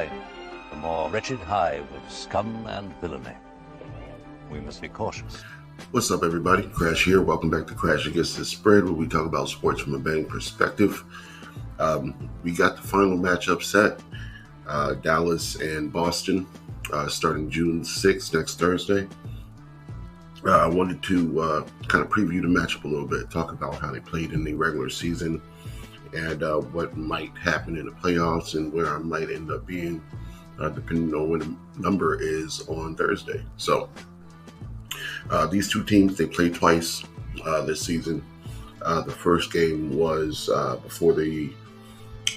life, the more wretched hive of scum and villainy. We must be cautious. What's up, everybody? Crash here. Welcome back to Crash Against the Spread, where we talk about sports from a betting perspective. We got the final matchup set, Dallas and Boston, starting June 6th, next Thursday. I wanted to kind of preview the matchup a little bit, talk about how they played in the regular season and what might happen in the playoffs and where I might end up being, depending on when the number is on Thursday. So these two teams, they played twice this season. The first game was before the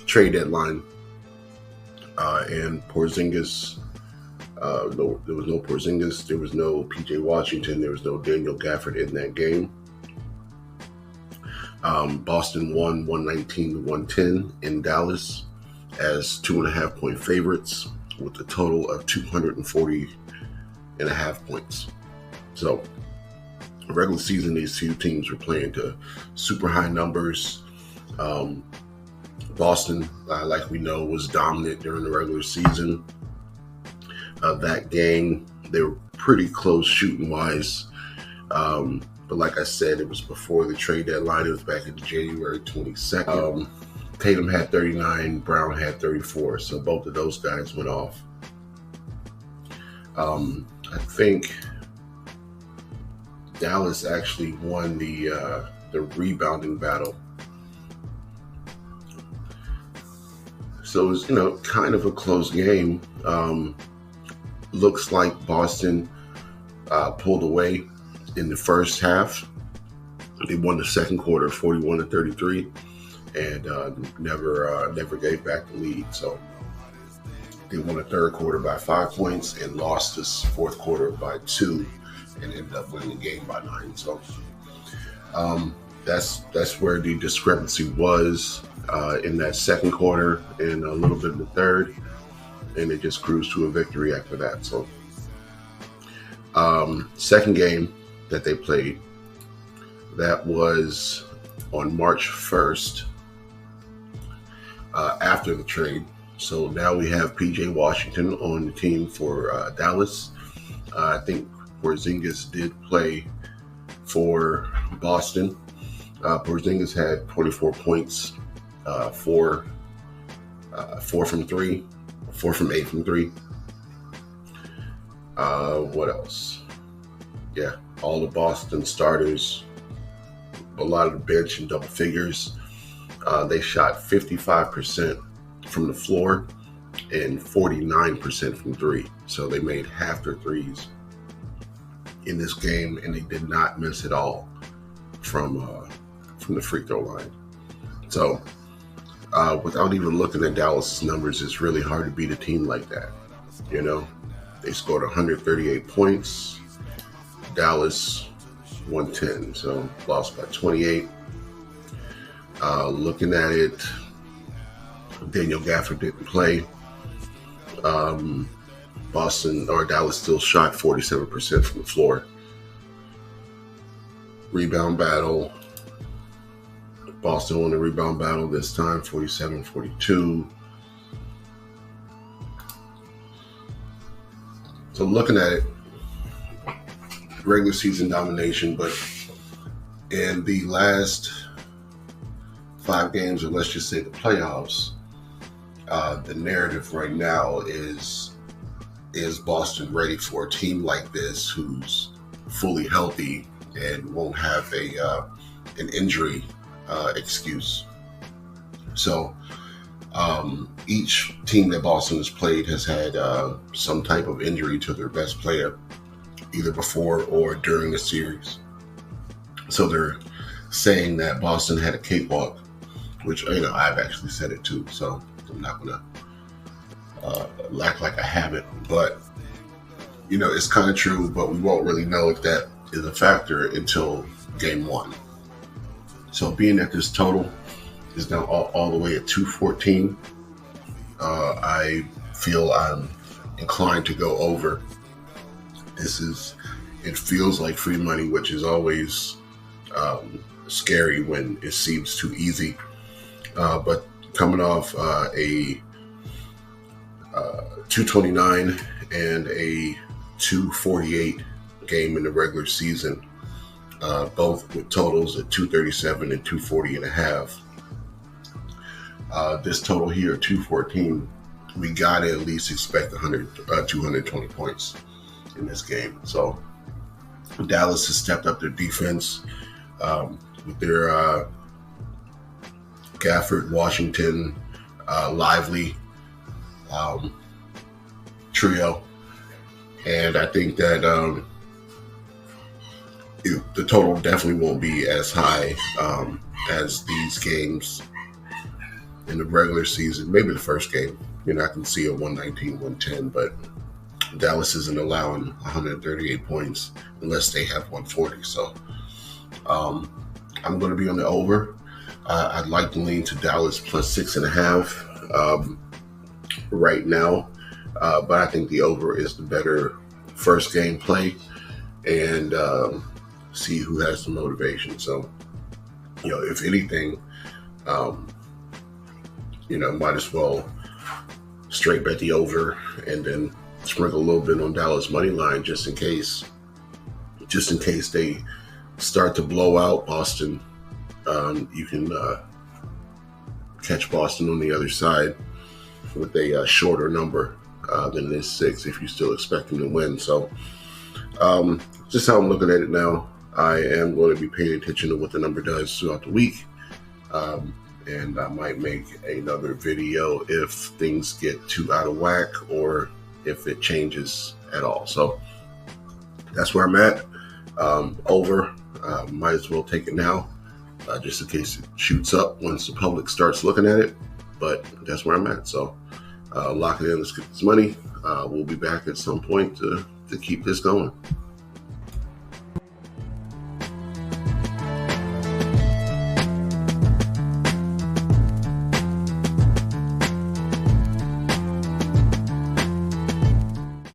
trade deadline, and Porzingis, there was no Porzingis, there was no PJ Washington, there was no Daniel Gafford in that game. Boston won 119-110 in Dallas as 2.5-point favorites with a total of 240.5 points. So, regular season, these two teams were playing to super high numbers. Boston, like we know, was dominant during the regular season. That game, they were pretty close shooting-wise. But like I said, it was before the trade deadline. It was back in January 22nd. Tatum had 39, Brown had 34. So both of those guys went off. I think Dallas actually won the rebounding battle. So it was, kind of a close game. Looks like Boston pulled away in the first half. They won the second quarter 41-33 and never gave back the lead. So they won the third quarter by 5 points and lost this fourth quarter by 2 and ended up winning the game by 9. So that's where the discrepancy was in that second quarter and a little bit in the third, and they just cruised to a victory after that. So second game that they played, that was on March 1st, after the trade. So now we have PJ Washington on the team for Dallas. I think Porzingis did play for Boston. Porzingis had 24 points, 4 from 8 from 3. What else? Yeah, all the Boston starters, a lot of the bench in double figures. They shot 55% from the floor and 49% from 3. So they made half their threes in this game, and they did not miss at all from the free throw line. So without even looking at Dallas' numbers, it's really hard to beat a team like that. They scored 138 points. Dallas 110, so lost by 28. Looking at it, Daniel Gafford didn't play. Dallas still shot 47% from the floor. Rebound battle. Boston won the rebound battle this time, 47-42. So looking at it, regular season domination, but in the last 5 games, or let's just say the playoffs, the narrative right now is Boston ready for a team like this who's fully healthy and won't have an injury excuse. So each team that Boston has played has had some type of injury to their best player, either before or during the series. So they're saying that Boston had a cakewalk, which I've actually said it too. So I'm not gonna act like I haven't, but it's kind of true. But we won't really know if that is a factor until game 1. So being that this total is now all the way at 214, I feel I'm inclined to go over. It feels like free money, which is always scary when it seems too easy. But coming off a 229 and a 248 game in the regular season, both with totals at 237 and 240 and a half. This total here, 214, we got to at least expect 220 points in this game. So Dallas has stepped up their defense with their Gafford, Washington, Lively trio. And I think that the total definitely won't be as high as these games in the regular season. Maybe the first game, I can see a 119, 110, but Dallas isn't allowing 138 points unless they have 140. So I'm going to be on the over. I'd like to lean to Dallas plus 6.5 right now, but I think the over is the better first game play, and see who has the motivation. So, if anything, might as well straight bet the over and then sprinkle a little bit on Dallas money line just in case they start to blow out Boston. You can catch Boston on the other side with a shorter number than this 6 if you still expect them to win. So just how I'm looking at it now, I am going to be paying attention to what the number does throughout the week. And I might make another video if things get too out of whack or if it changes at all. So that's where I'm at. Over. Might as well take it now, just in case it shoots up once the public starts looking at it. But that's where I'm at. So lock it in. Let's get this money. We'll be back at some point to keep this going.